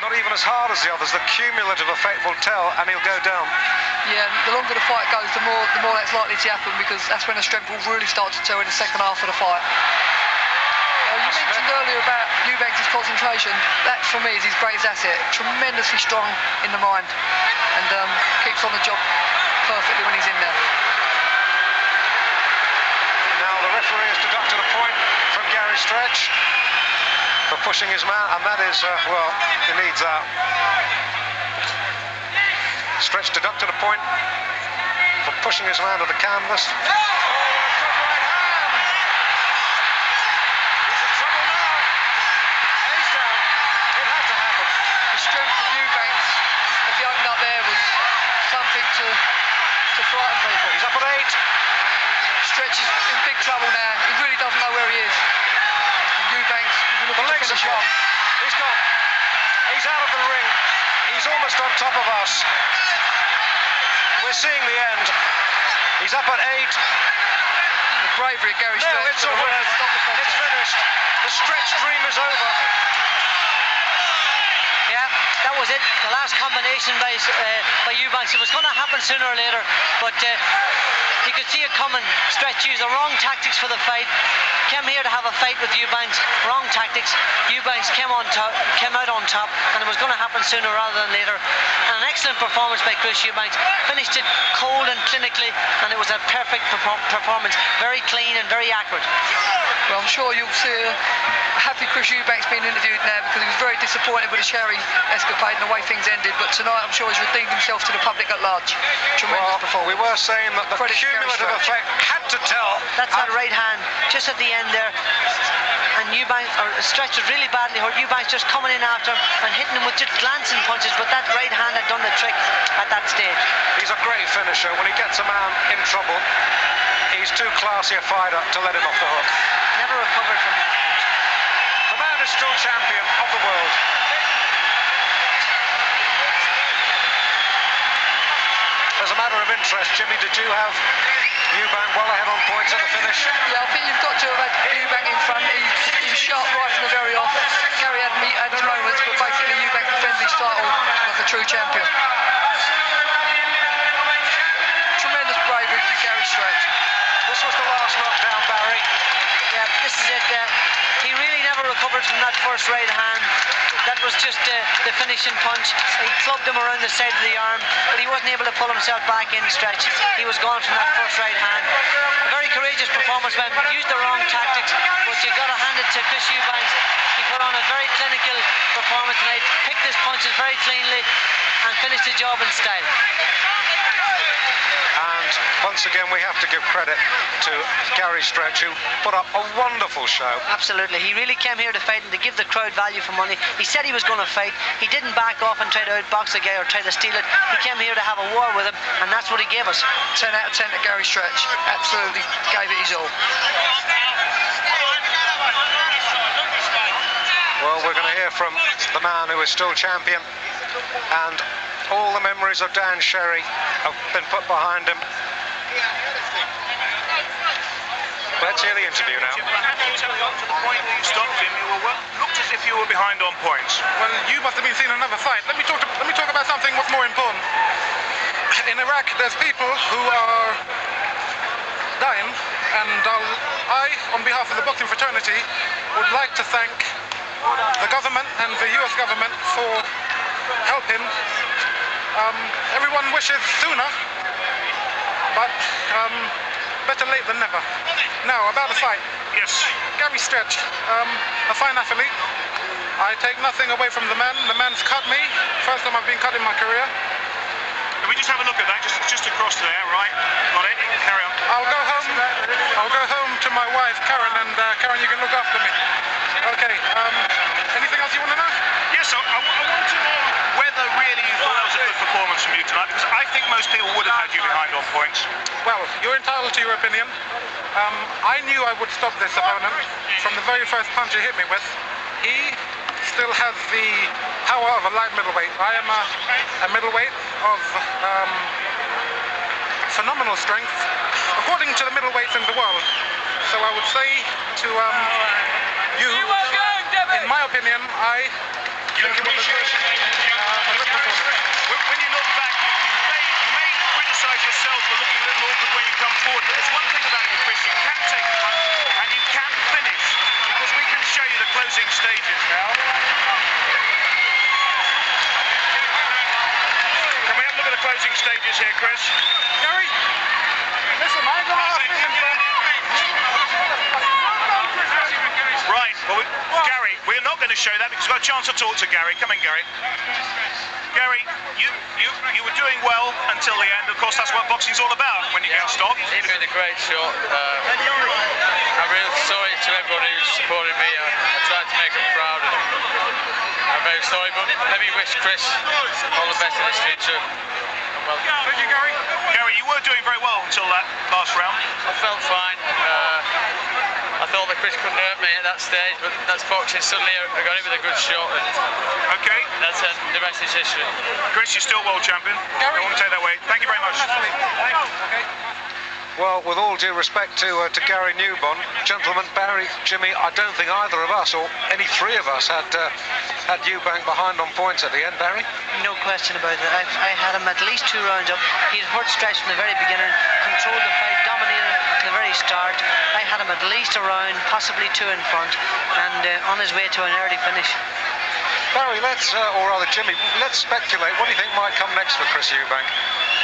not even as hard as the others. The cumulative effect will tell, and he'll go down. Yeah, the longer the fight goes, the more that's likely to happen, because that's when the strength will really start to tell in the second half of the fight. You mentioned earlier about EUBANK's concentration. That, for me, is his greatest asset. Tremendously strong in the mind, and keeps on the job perfectly when he's in there. Now the referee has deducted a point from Gary Stretch for pushing his man, and that is, well, he needs that. Stretch deducted a point for pushing his man to the canvas. To frighten people. He's up at 8. Stretch is in big trouble now. He really doesn't know where he is. And EUBANK, the legs are gone. He's gone. He's out of the ring. He's almost on top of us. We're seeing the end. He's up at 8. The bravery of Gary Stretch. No, it's over. It's finished. The Stretch dream is over. Yeah, that was it. The last combination by EUBANK. It was going to happen sooner or later, but you could see it coming. Stretch used the wrong tactics for the fight. Came here to have a fight with EUBANK. Wrong tactics. EUBANK came out on top, and it was going to happen sooner rather than later. And an excellent performance by Chris EUBANK. Finished it cold and clinically, and it was a perfect performance. Very clean and very accurate. Well, I'm sure you'll see a happy Chris EUBANK's being interviewed now, because he was very disappointed with the Sherry escapade and the way things ended. But tonight, I'm sure he's redeemed himself to the public at large. Tremendous performance. We were saying that the cumulative effect had to tell. That's that right hand, just at the end there. And EUBANK, or Stretch, was really badly hurt. EUBANK just coming in after him and hitting him with just glancing punches, but that right hand had done the trick at that stage. He's a great finisher. When he gets a man in trouble, he's too classy a fighter to let him off the hook. Never recovered from that. The man is still champion of the world. As a matter of interest, Jimmy, did you have EUBANK well ahead on points at the finish? Yeah, I think you've got to have had EUBANK in front. He was sharp right from the very off. Gary had his moments, but basically EUBANK defended his title like a true champion. Tremendous bravery from Gary Stretch. This was the last knockdown, Barry. Yeah, this is it. He really never recovered from that first right hand. That was just the finishing punch. He clubbed him around the side of the arm, but he wasn't able to pull himself back in. Stretch. He was gone from that first right hand. A very courageous performance, man. Used the wrong tactics, but you got to hand it to Chris EUBANK. He put on a very clinical performance tonight. Picked his punches very cleanly and finished the job in style. And once again, we have to give credit to Gary Stretch, who put up a wonderful show. Absolutely. He really came here to fight and to give the crowd value for money. He said he was going to fight. He didn't back off and try to outbox the guy or try to steal it. He came here to have a war with him, and that's what he gave us. 10 out of 10 to Gary Stretch. Absolutely gave it his all. Well, we're going to hear from the man who is still champion, and all the memories of Dan Sherry have been put behind him. Let's hear the interview now. Up to the point that you stopped him, you looked as if you were behind on points. Well, you must have been seeing another fight. Let me talk about something what's more important. In Iraq, there's people who are dying, and I, on behalf of the boxing fraternity, would like to thank the government and the US government for helping. Everyone wishes sooner, but better late than never. Now, about the fight. Yes. Gary Stretch, a fine athlete. I take nothing away from the man. The man's cut me. First time I've been cut in my career. Can we just have a look at that, just across there, right? Got it? Carry on. I'll go home to my wife, Karen, and Karen, you can look after me. Okay, anything else you want to know? Yes, I want to know whether really you thought that was a good performance from you tonight, because I think most people would have had you behind on points. Well, you're entitled to your opinion. I knew I would stop this opponent from the very first punch he hit me with. He still has the power of a light middleweight. I am a middleweight of phenomenal strength, according to the middleweights in the world. So I would say to you, in my opinion, I think it was a closing stages now. Can we have a look at the closing stages here, Chris? Gary, listen, I ain't gonna ask you. Right, well, Gary, we're not going to show that because we've got a chance to talk to Gary. Come in, Gary. Gary, you were doing well until the end. Of course, that's what boxing's all about when you get stopped. He's been a great shot. I'm really sorry to everyone who's supported me. I tried to make them proud. I'm very sorry, but let me wish Chris all the best in his future. Well, Thank you, Gary. Gary, you were doing very well until that last round. I felt fine. I thought that Chris couldn't hurt me at that stage, but that's boxing. Suddenly I got him with a good shot, and Okay. that's the rest is history. Chris, you're still world champion. Gary. I want to take that away. Thank you very much. Okay. Well, with all due respect to Gary Newbon, gentlemen, Barry, Jimmy, I don't think either of us, or any three of us, had EUBANK behind on points at the end, Barry. No question about it. I had him at least 2 rounds up. He'd hurt stretch from the very beginning, controlled the fight, dominated to the very start. I had him at least a round, possibly 2 in front, and on his way to an early finish. Barry, or rather Jimmy, let's speculate. What do you think might come next for Chris EUBANK?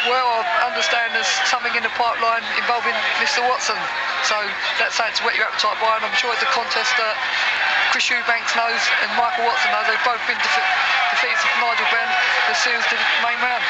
Well, I understand there's something in the pipeline involving Mr. Watson, so that's something to whet your appetite by, and I'm sure it's a contest that Chris EUBANK knows and Michael Watson knows. They've both been defeated from Nigel Benn as soon as the main round.